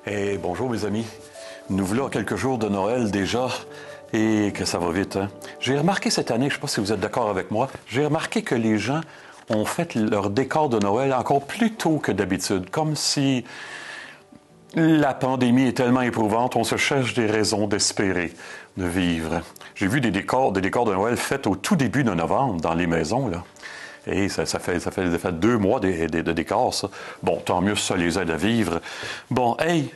Et bonjour mes amis, nous voilà à quelques jours de Noël déjà et que ça va vite. Hein? J'ai remarqué cette année, je ne sais pas si vous êtes d'accord avec moi, j'ai remarqué que les gens ont fait leur décor de Noël encore plus tôt que d'habitude, comme si la pandémie est tellement éprouvante, on se cherche des raisons d'espérer de vivre. J'ai vu des décors de Noël faits au tout début de novembre dans les maisons, là. Et ça fait 2 mois de décor, ça. Bon, tant mieux, ça les aide à vivre. Bon, hey,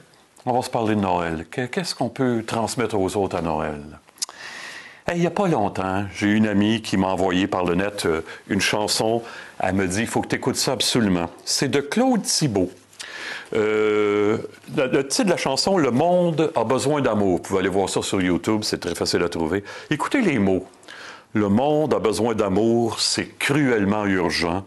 on va se parler de Noël. Qu'est-ce qu'on peut transmettre aux autres à Noël? Hey, il n'y a pas longtemps, j'ai une amie qui m'a envoyé par le net une chanson. Elle me dit, il faut que tu écoutes ça absolument. C'est de Claude Thibault. Le titre de la chanson, Le monde a besoin d'amour. Vous pouvez aller voir ça sur YouTube, c'est très facile à trouver. Écoutez les mots. Le monde a besoin d'amour, c'est cruellement urgent.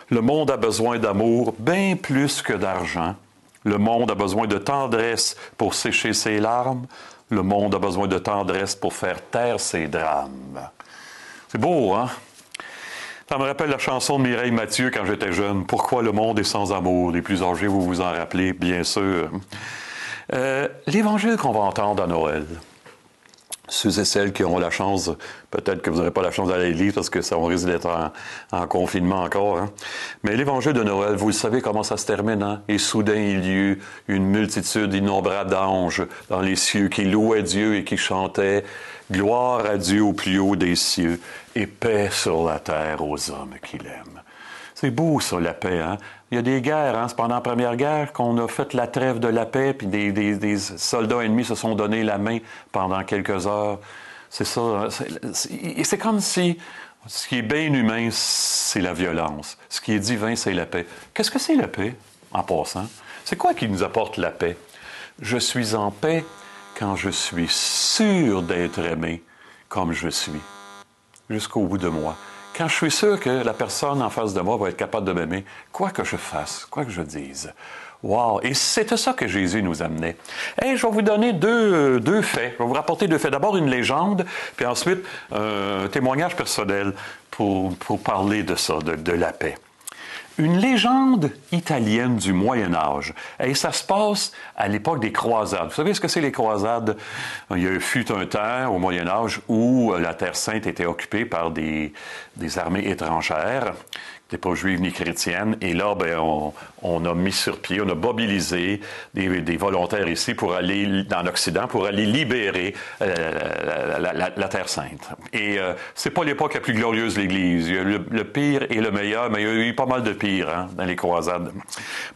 Le monde a besoin d'amour bien plus que d'argent. Le monde a besoin de tendresse pour sécher ses larmes. Le monde a besoin de tendresse pour faire taire ses drames. C'est beau, hein? Ça me rappelle la chanson de Mireille Mathieu quand j'étais jeune. « Pourquoi le monde est sans amour ?» Les plus âgés, vous vous en rappelez, bien sûr. L'Évangile qu'on va entendre à Noël. Ceux et celles qui auront la chance, peut-être que vous n'aurez pas la chance d'aller à l'église parce que ça risque d'être en confinement encore. Hein? Mais l'Évangile de Noël, vous le savez comment ça se termine. Hein? Et soudain il y eut une multitude innombrable d'anges dans les cieux qui louaient Dieu et qui chantaient « Gloire à Dieu au plus haut des cieux et paix sur la terre aux hommes qu'il aime ». C'est beau, ça, la paix. Hein? Il y a des guerres. Hein? C'est pendant la Première Guerre qu'on a fait la trêve de la paix, puis des soldats ennemis se sont donné la main pendant quelques heures. C'est ça. C'est comme si ce qui est bien humain, c'est la violence. Ce qui est divin, c'est la paix. Qu'est-ce que c'est la paix, en passant? C'est quoi qui nous apporte la paix? Je suis en paix quand je suis sûr d'être aimé comme je suis, jusqu'au bout de moi. Quand je suis sûr que la personne en face de moi va être capable de m'aimer, quoi que je fasse, quoi que je dise. Wow! Et c'était ça que Jésus nous amenait. Hey, je vais vous donner deux faits. Je vais vous rapporter 2 faits. D'abord, une légende, puis ensuite, un témoignage personnel pour parler de ça, de la paix. Une légende italienne du Moyen Âge. Et ça se passe à l'époque des croisades. Vous savez ce que c'est les croisades? Il y a fut un temps au Moyen Âge où la Terre Sainte était occupée par des armées étrangères, qui n'étaient pas juives ni chrétiennes. Et là, on a mis sur pied, on a mobilisé des volontaires ici pour aller, dans l'Occident, pour aller libérer la Terre Sainte. Et c'est pas l'époque la plus glorieuse de l'Église. Il y a le pire et le meilleur, mais il y a eu pas mal de pire hein, dans les croisades.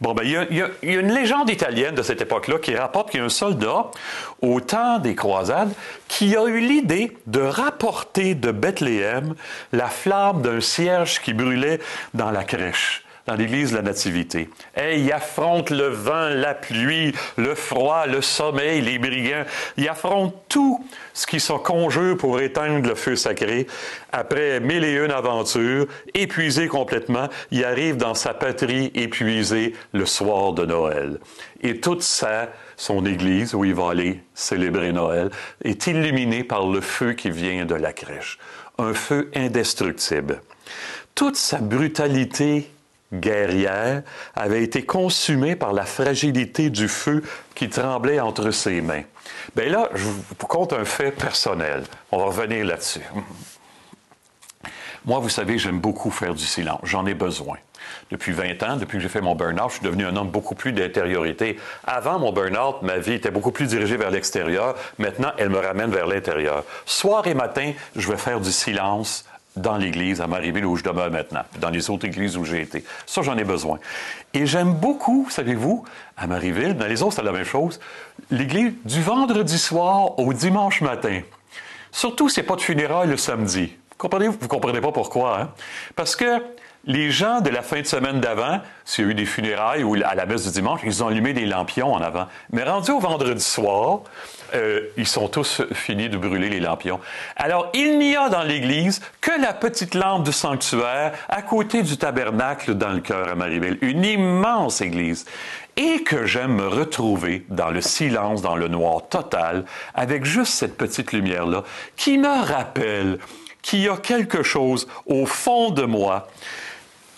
Bon, il y a une légende italienne de cette époque-là qui rapporte qu'il y a un soldat, au temps des croisades, qui a eu l'idée de rapporter de Bethléem la flamme d'un cierge qui brûlait dans la crèche, dans l'église de la Nativité. Et il affronte le vent, la pluie, le froid, le sommeil, les brigands. Il affronte tout ce qui se conjure pour éteindre le feu sacré. Après 1001 aventures, épuisé complètement, il arrive dans sa patrie épuisée le soir de Noël. Et toute son église, où il va aller célébrer Noël, est illuminée par le feu qui vient de la crèche. Un feu indestructible. Toute sa brutalité guerrière avait été consumée par la fragilité du feu qui tremblait entre ses mains. Bien là, je vous conte un fait personnel. On va revenir là-dessus. Moi, vous savez, j'aime beaucoup faire du silence. J'en ai besoin. Depuis 20 ans, depuis que j'ai fait mon burn-out, je suis devenu un homme beaucoup plus d'intériorité. Avant mon burn-out, ma vie était beaucoup plus dirigée vers l'extérieur. Maintenant, elle me ramène vers l'intérieur. Soir et matin, je vais faire du silence dans l'église à Marieville où je demeure maintenant, dans les autres églises où j'ai été. Ça, j'en ai besoin. Et j'aime beaucoup, savez-vous, à Marieville, dans les autres, c'est la même chose, l'église du vendredi soir au dimanche matin. Surtout, c'est pas de funérailles le samedi. Vous comprenez pas pourquoi, hein? Parce que les gens de la fin de semaine d'avant, s'il y a eu des funérailles ou à la messe du dimanche, ils ont allumé des lampions en avant. Mais rendu au vendredi soir, ils sont tous finis de brûler les lampions. Alors, il n'y a dans l'Église que la petite lampe du sanctuaire à côté du tabernacle dans le chœur à Marieville. Une immense église. Et que j'aime me retrouver dans le silence, dans le noir total, avec juste cette petite lumière-là, qui me rappelle qu'il y a quelque chose au fond de moi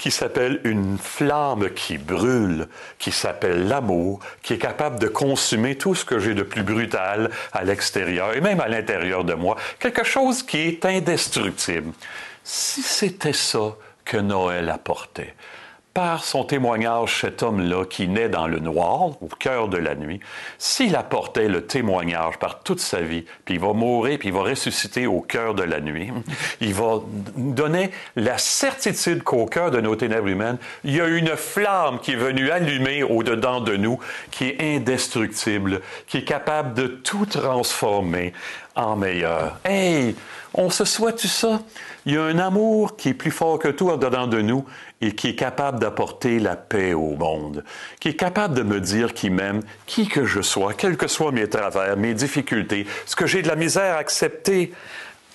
qui s'appelle une flamme qui brûle, qui s'appelle l'amour, qui est capable de consumer tout ce que j'ai de plus brutal à l'extérieur et même à l'intérieur de moi, quelque chose qui est indestructible. Si c'était ça que Noël apportait, par son témoignage, cet homme-là qui naît dans le noir, au cœur de la nuit, s'il apportait le témoignage par toute sa vie, puis il va mourir, puis il va ressusciter au cœur de la nuit, il va donner la certitude qu'au cœur de nos ténèbres humaines, il y a une flamme qui est venue allumer au-dedans de nous, qui est indestructible, qui est capable de tout transformer en meilleur. Hey, on se souhaite ça? Il y a un amour qui est plus fort que tout en dedans de nous et qui est capable d'apporter la paix au monde, qui est capable de me dire qu'il m'aime, qui que je sois, quels que soient mes travers, mes difficultés, ce que j'ai de la misère à accepter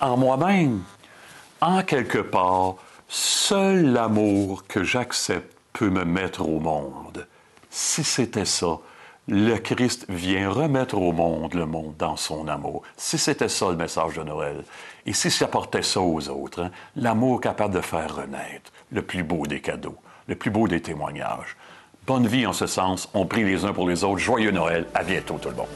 en moi-même. En quelque part, seul l'amour que j'accepte peut me mettre au monde. Si c'était ça, le Christ vient remettre au monde le monde dans son amour. Si c'était ça le message de Noël, et si ça apportait ça aux autres, hein, l'amour capable de faire renaître, le plus beau des cadeaux, le plus beau des témoignages. Bonne vie en ce sens, on prie les uns pour les autres. Joyeux Noël, à bientôt tout le monde.